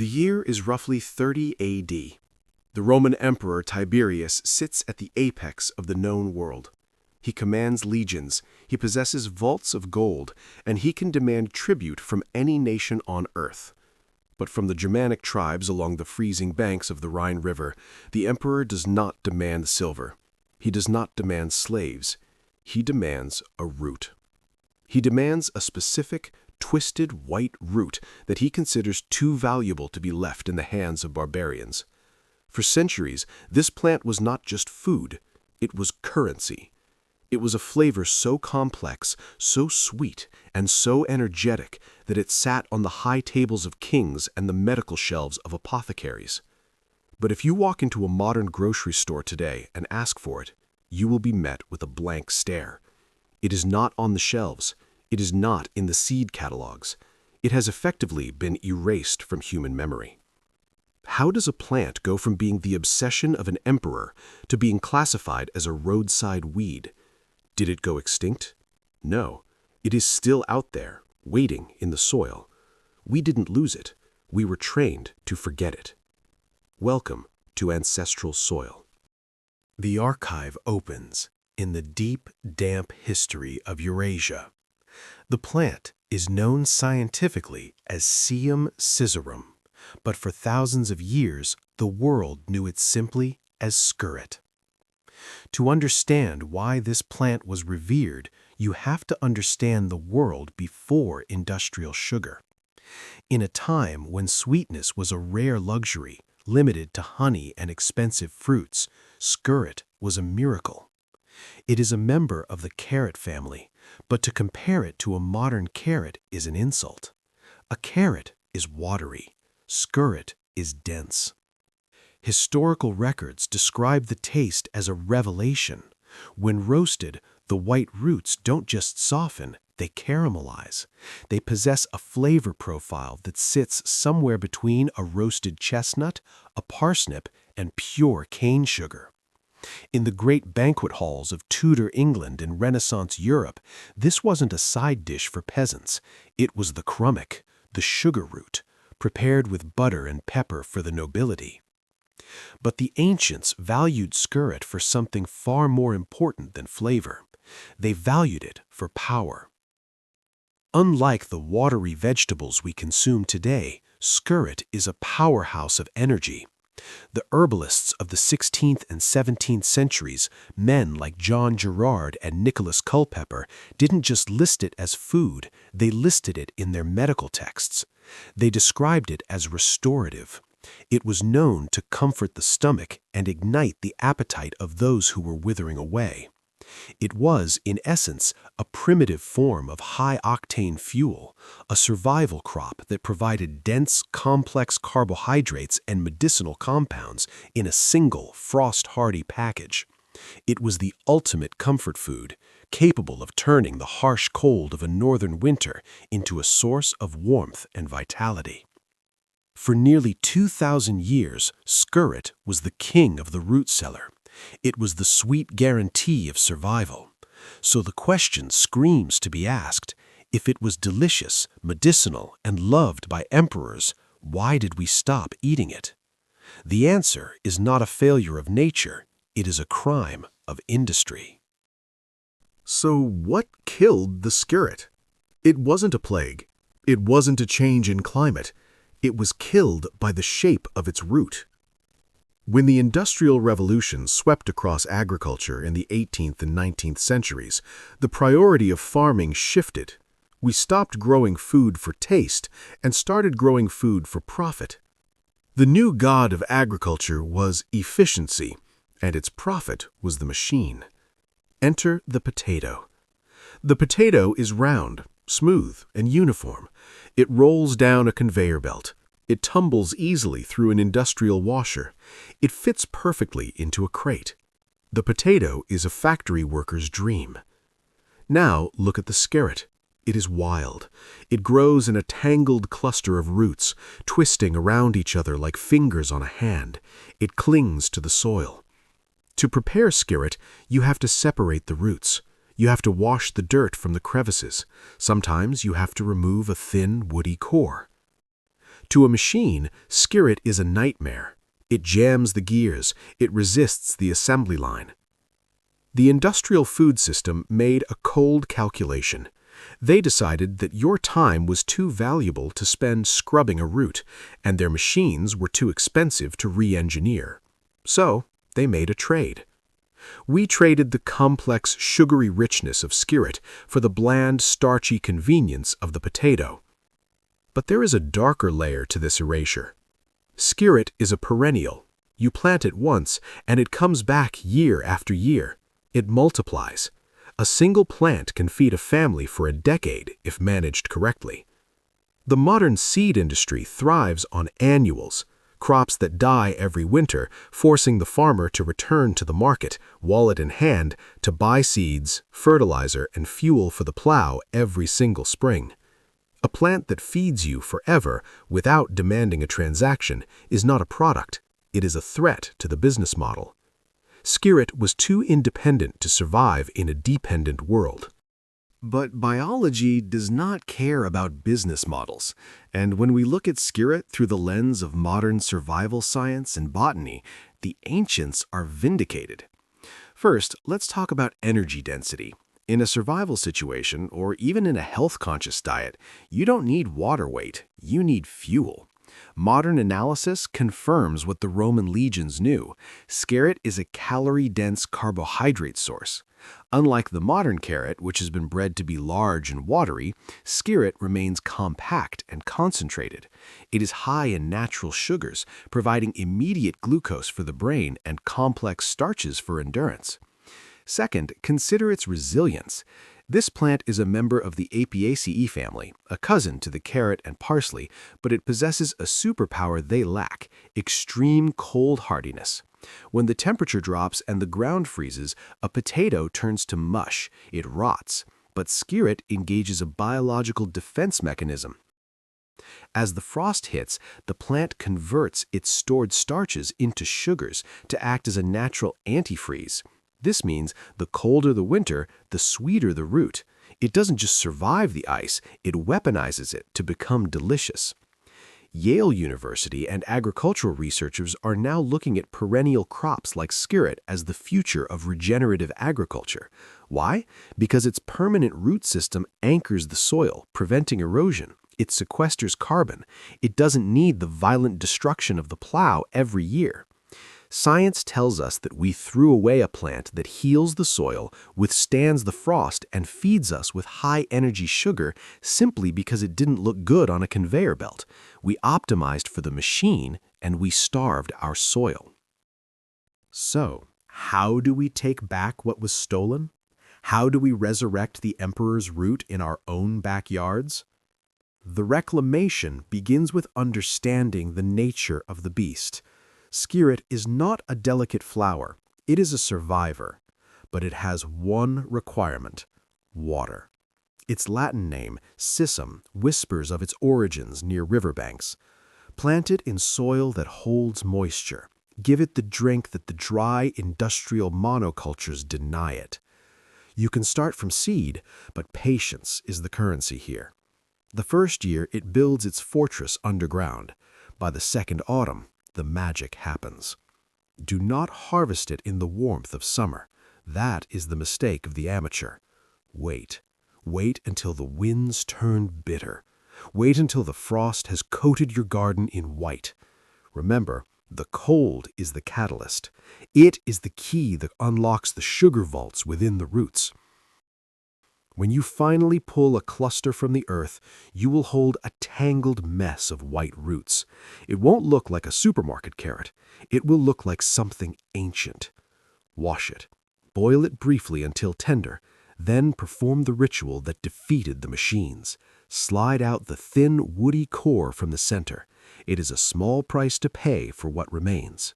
The year is roughly 30 AD. The Roman Emperor Tiberius sits at the apex of the known world. He commands legions, he possesses vaults of gold, and he can demand tribute from any nation on earth. But from the Germanic tribes along the freezing banks of the Rhine River, the emperor does not demand silver. He does not demand slaves. He demands a root. He demands a specific, twisted white root that he considers too valuable to be left in the hands of barbarians. For centuries, this plant was not just food, it was currency. It was a flavor so complex, so sweet, and so energetic that it sat on the high tables of kings and the medical shelves of apothecaries. But if you walk into a modern grocery store today and ask for it, you will be met with a blank stare. It is not on the shelves. It is not in the seed catalogs. It has effectively been erased from human memory. How does a plant go from being the obsession of an emperor to being classified as a roadside weed? Did it go extinct? No. It is still out there, waiting in the soil. We didn't lose it. We were trained to forget it. Welcome to ancestral soil. The archive opens in the deep, damp history of Eurasia. The plant is known scientifically as Sium sisarum, but for thousands of years, the world knew it simply as Skirret. To understand why this plant was revered, you have to understand the world before industrial sugar. In a time when sweetness was a rare luxury, limited to honey and expensive fruits, Skirret was a miracle. It is a member of the carrot family, but to compare it to a modern carrot is an insult. A carrot is watery. Skirret is dense. Historical records describe the taste as a revelation. When roasted, the white roots don't just soften, they caramelize. They possess a flavor profile that sits somewhere between a roasted chestnut, a parsnip, and pure cane sugar. In the great banquet halls of Tudor England and Renaissance Europe, this wasn't a side dish for peasants. It was the chronicle, the sugar root, prepared with butter and pepper for the nobility. But the ancients valued Skirret for something far more important than flavor. They valued it for power. Unlike the watery vegetables we consume today, Skirret is a powerhouse of energy. The herbalists of the 16th and 17th centuries, men like John Gerard and Nicholas Culpeper, didn't just list it as food, they listed it in their medical texts. They described it as restorative. It was known to comfort the stomach and ignite the appetite of those who were withering away. It was, in essence, a primitive form of high-octane fuel, a survival crop that provided dense, complex carbohydrates and medicinal compounds in a single, frost-hardy package. It was the ultimate comfort food, capable of turning the harsh cold of a northern winter into a source of warmth and vitality. For nearly 2,000 years, Skirret was the king of the root cellar. It was the sweet guarantee of survival. So the question screams to be asked, if it was delicious, medicinal, and loved by emperors, why did we stop eating it? The answer is not a failure of nature, it is a crime of industry. So what killed the Skirret? It wasn't a plague. It wasn't a change in climate. It was killed by the shape of its root. When the Industrial Revolution swept across agriculture in the 18th and 19th centuries, the priority of farming shifted. We stopped growing food for taste and started growing food for profit. The new god of agriculture was efficiency, and its prophet was the machine. Enter the potato. The potato is round, smooth, and uniform. It rolls down a conveyor belt. It tumbles easily through an industrial washer. It fits perfectly into a crate. The potato is a factory worker's dream. Now look at the Skirret. It is wild. It grows in a tangled cluster of roots, twisting around each other like fingers on a hand. It clings to the soil. To prepare Skirret, you have to separate the roots. You have to wash the dirt from the crevices. Sometimes you have to remove a thin, woody core. To a machine, Skirret is a nightmare. It jams the gears, it resists the assembly line. The industrial food system made a cold calculation. They decided that your time was too valuable to spend scrubbing a root, and their machines were too expensive to re-engineer. So, they made a trade. We traded the complex, sugary richness of Skirret for the bland, starchy convenience of the potato. But there is a darker layer to this erasure. Skirret is a perennial. You plant it once, and it comes back year after year. It multiplies. A single plant can feed a family for a decade if managed correctly. The modern seed industry thrives on annuals, crops that die every winter, forcing the farmer to return to the market, wallet in hand, to buy seeds, fertilizer, and fuel for the plow every single spring. A plant that feeds you forever without demanding a transaction is not a product, it is a threat to the business model. Skirret was too independent to survive in a dependent world. But biology does not care about business models, and when we look at Skirret through the lens of modern survival science and botany, the ancients are vindicated. First, let's talk about energy density. In a survival situation, or even in a health-conscious diet, you don't need water weight, you need fuel. Modern analysis confirms what the Roman legions knew. Skirret is a calorie-dense carbohydrate source. Unlike the modern carrot, which has been bred to be large and watery, Skirret remains compact and concentrated. It is high in natural sugars, providing immediate glucose for the brain and complex starches for endurance. Second, consider its resilience. This plant is a member of the Apiaceae family, a cousin to the carrot and parsley, but it possesses a superpower they lack: extreme cold hardiness. When the temperature drops and the ground freezes, a potato turns to mush, it rots, but Skirret engages a biological defense mechanism. As the frost hits, the plant converts its stored starches into sugars to act as a natural antifreeze. This means the colder the winter, the sweeter the root. It doesn't just survive the ice, it weaponizes it to become delicious. Yale University and agricultural researchers are now looking at perennial crops like Skirret as the future of regenerative agriculture. Why? Because its permanent root system anchors the soil, preventing erosion. It sequesters carbon. It doesn't need the violent destruction of the plow every year. Science tells us that we threw away a plant that heals the soil, withstands the frost, and feeds us with high-energy sugar simply because it didn't look good on a conveyor belt. We optimized for the machine, and we starved our soil. So, how do we take back what was stolen? How do we resurrect the emperor's root in our own backyards? The reclamation begins with understanding the nature of the beast. Skirret is not a delicate flower, it is a survivor, but it has one requirement: water. Its Latin name, Sium, whispers of its origins near riverbanks. Plant it in soil that holds moisture. Give it the drink that the dry industrial monocultures deny it. You can start from seed, but patience is the currency here. The first year it builds its fortress underground. By the second autumn, the magic happens. Do not harvest it in the warmth of summer. That is the mistake of the amateur. Wait. Wait until the winds turn bitter. Wait until the frost has coated your garden in white. Remember, the cold is the catalyst. It is the key that unlocks the sugar vaults within the roots. When you finally pull a cluster from the earth, you will hold a tangled mess of white roots. It won't look like a supermarket carrot. It will look like something ancient. Wash it. Boil it briefly until tender. Then perform the ritual that defeated the machines. Slide out the thin, woody core from the center. It is a small price to pay for what remains.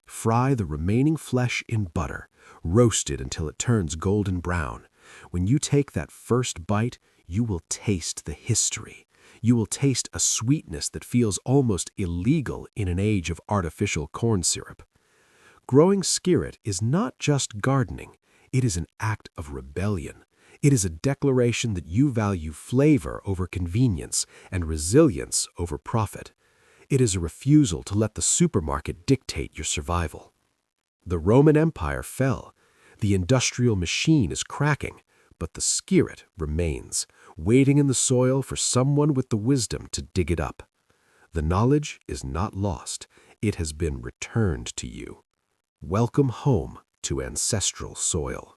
Fry the remaining flesh in butter. Roast it until it turns golden brown. When you take that first bite, you will taste the history. You will taste a sweetness that feels almost illegal in an age of artificial corn syrup. Growing Skirret is not just gardening. It is an act of rebellion. It is a declaration that you value flavor over convenience and resilience over profit. It is a refusal to let the supermarket dictate your survival. The Roman Empire fell. The industrial machine is cracking, but the Skirret remains, waiting in the soil for someone with the wisdom to dig it up. The knowledge is not lost. It has been returned to you. Welcome home to ancestral soil.